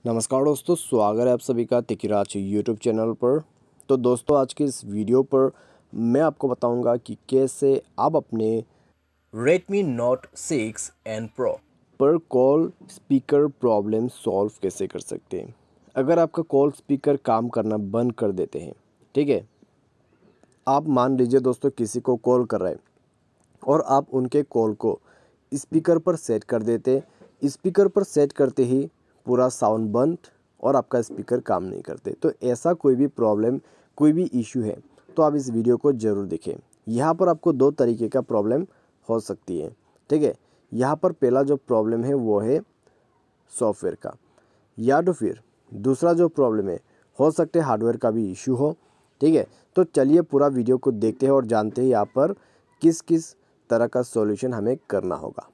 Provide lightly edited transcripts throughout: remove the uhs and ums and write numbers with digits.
नमस्कार दोस्तों, स्वागत है आप सभी का तिकिराज यूट्यूब चैनल पर। तो दोस्तों, आज के इस वीडियो पर मैं आपको बताऊंगा कि कैसे आप अपने Redmi Note 6 Pro पर कॉल स्पीकर प्रॉब्लम सॉल्व कैसे कर सकते हैं। अगर आपका कॉल स्पीकर काम करना बंद कर देते हैं, ठीक है, आप मान लीजिए दोस्तों किसी को कॉल कर रहे हैं और आप उनके कॉल को स्पीकर पर सेट कर देते, स्पीकर पर सेट करते ही पूरा साउंड बंद और आपका स्पीकर काम नहीं करते। तो ऐसा कोई भी प्रॉब्लम, कोई भी इशू है तो आप इस वीडियो को ज़रूर देखें। यहाँ पर आपको दो तरीके का प्रॉब्लम हो सकती है, ठीक है। यहाँ पर पहला जो प्रॉब्लम है वो है सॉफ्टवेयर का, या तो फिर दूसरा जो प्रॉब्लम है हो सकता है हार्डवेयर का भी इशू हो, ठीक है। तो चलिए पूरा वीडियो को देखते हैं और जानते हैं यहाँ पर किस किस तरह का सॉल्यूशन हमें करना होगा,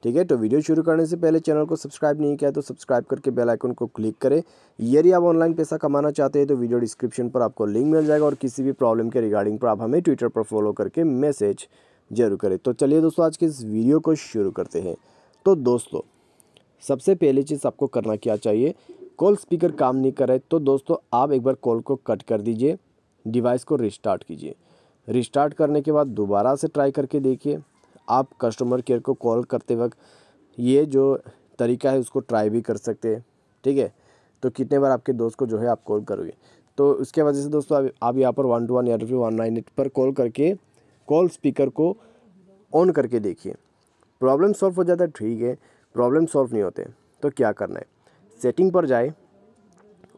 ठीक है। तो वीडियो शुरू करने से पहले चैनल को सब्सक्राइब नहीं किया तो सब्सक्राइब करके बेल आइकन को क्लिक करें। यदि आप ऑनलाइन पैसा कमाना चाहते हैं तो वीडियो डिस्क्रिप्शन पर आपको लिंक मिल जाएगा और किसी भी प्रॉब्लम के रिगार्डिंग पर आप हमें ट्विटर पर फॉलो करके मैसेज जरूर करें। तो चलिए दोस्तों, आज के इस वीडियो को शुरू करते हैं। तो दोस्तों, सबसे पहली चीज़ आपको करना क्या चाहिए, कॉल स्पीकर काम नहीं कर रहे तो दोस्तों आप एक बार कॉल को कट कर दीजिए, डिवाइस को रिस्टार्ट कीजिए। रिस्टार्ट करने के बाद दोबारा से ट्राई करके देखिए। आप कस्टमर केयर को कॉल करते वक्त ये जो तरीका है उसको ट्राई भी कर सकते हैं, ठीक है। तो कितने बार आपके दोस्त को जो है आप कॉल करोगे, तो उसके वजह से दोस्तों आप यहाँ पर 121 या फिर 198 पर कॉल करके कॉल स्पीकर को ऑन करके देखिए। प्रॉब्लम सॉल्व हो जाता है, ठीक है। प्रॉब्लम सॉल्व नहीं होते तो क्या करना है, सेटिंग पर जाए,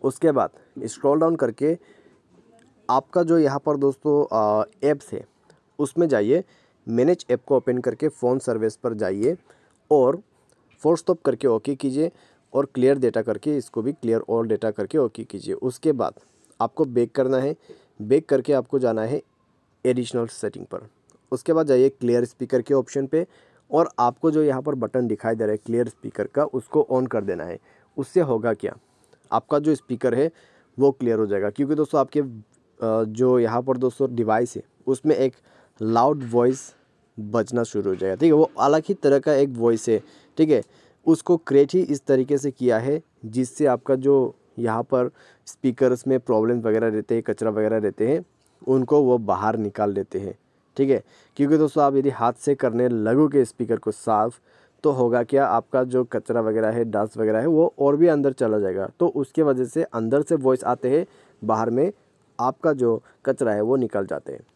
उसके बाद स्क्रॉल डाउन करके आपका जो यहाँ पर दोस्तों ऐप्स है उसमें जाइए, मैनेज ऐप को ओपन करके फ़ोन सर्विस पर जाइए और फोर्स स्टॉप करके ओके कीजिए और क्लियर डेटा करके इसको भी क्लियर ऑल डेटा करके ओके कीजिए। उसके बाद आपको बैक करना है, बैक करके आपको जाना है एडिशनल सेटिंग पर। उसके बाद जाइए क्लियर स्पीकर के ऑप्शन पे और आपको जो यहाँ पर बटन दिखाई दे रहा है क्लियर स्पीकर का, उसको ऑन कर देना है। उससे होगा क्या, आपका जो स्पीकर है वो क्लियर हो जाएगा, क्योंकि दोस्तों आपके जो यहाँ पर दोस्तों डिवाइस है उसमें एक लाउड वॉइस बजना शुरू हो जाएगा, ठीक है। वो अलग ही तरह का एक वॉइस है, ठीक है। उसको क्रिएट ही इस तरीके से किया है जिससे आपका जो यहाँ पर स्पीकर्स में प्रॉब्लम वगैरह रहते हैं, कचरा वगैरह रहते हैं, उनको वो बाहर निकाल देते हैं, ठीक है। क्योंकि दोस्तों आप यदि हाथ से करने लगोगे स्पीकर को साफ़ तो होगा क्या, आपका जो कचरा वगैरह है, डस्ट वगैरह है, वो और भी अंदर चला जाएगा। तो उसके वजह से अंदर से वॉइस आते हैं, बाहर में आपका जो कचरा है वो निकल जाते हैं।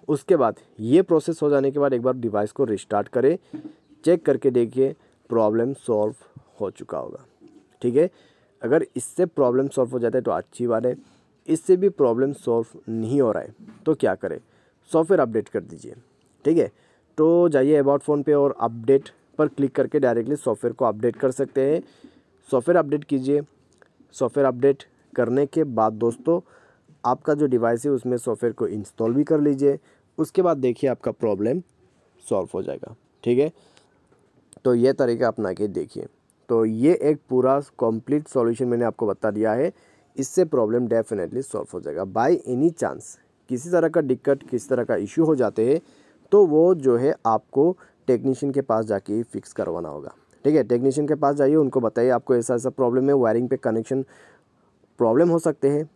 उसके बाद ये प्रोसेस हो जाने के बाद एक बार डिवाइस को रिस्टार्ट करें, चेक करके देखिए प्रॉब्लम सॉल्व हो चुका होगा, ठीक है। अगर इससे प्रॉब्लम सॉल्व हो जाता है तो अच्छी बात है। इससे भी प्रॉब्लम सॉल्व नहीं हो रहा है तो क्या करें, सॉफ्टवेयर अपडेट कर दीजिए, ठीक है। तो जाइए अबाउट फ़ोन पे और अपडेट पर क्लिक करके डायरेक्टली सॉफ्टवेयर को अपडेट कर सकते हैं। सॉफ्टवेयर अपडेट कीजिए। सॉफ्टवेयर अपडेट करने के बाद दोस्तों आपका जो डिवाइस है उसमें सॉफ्टवेयर को इंस्टॉल भी कर लीजिए। उसके बाद देखिए आपका प्रॉब्लम सॉल्व हो जाएगा, ठीक है। तो ये तरीका अपना के देखिए। तो ये एक पूरा कंप्लीट सॉल्यूशन मैंने आपको बता दिया है, इससे प्रॉब्लम डेफिनेटली सॉल्व हो जाएगा। बाय एनी चांस किसी तरह का दिक्कत, किसी तरह का इशू हो जाते हैं तो वो जो है आपको टेक्नीशियन के पास जाके फिक्स करवाना होगा, ठीक है। टेक्नीशियन के पास जाइए, उनको बताइए आपको ऐसा ऐसा प्रॉब्लम है, वायरिंग पे कनेक्शन प्रॉब्लम हो सकते हैं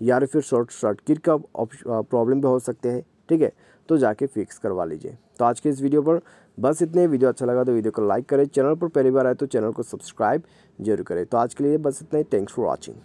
या फिर शॉर्ट सर्किट का प्रॉब्लम भी हो सकते हैं, ठीक है। तो जाके फिक्स करवा लीजिए। तो आज के इस वीडियो पर बस इतने। वीडियो अच्छा लगा तो वीडियो को लाइक करें, चैनल पर पहली बार आए तो चैनल को सब्सक्राइब जरूर करें। तो आज के लिए बस इतना ही। Thanks for watching.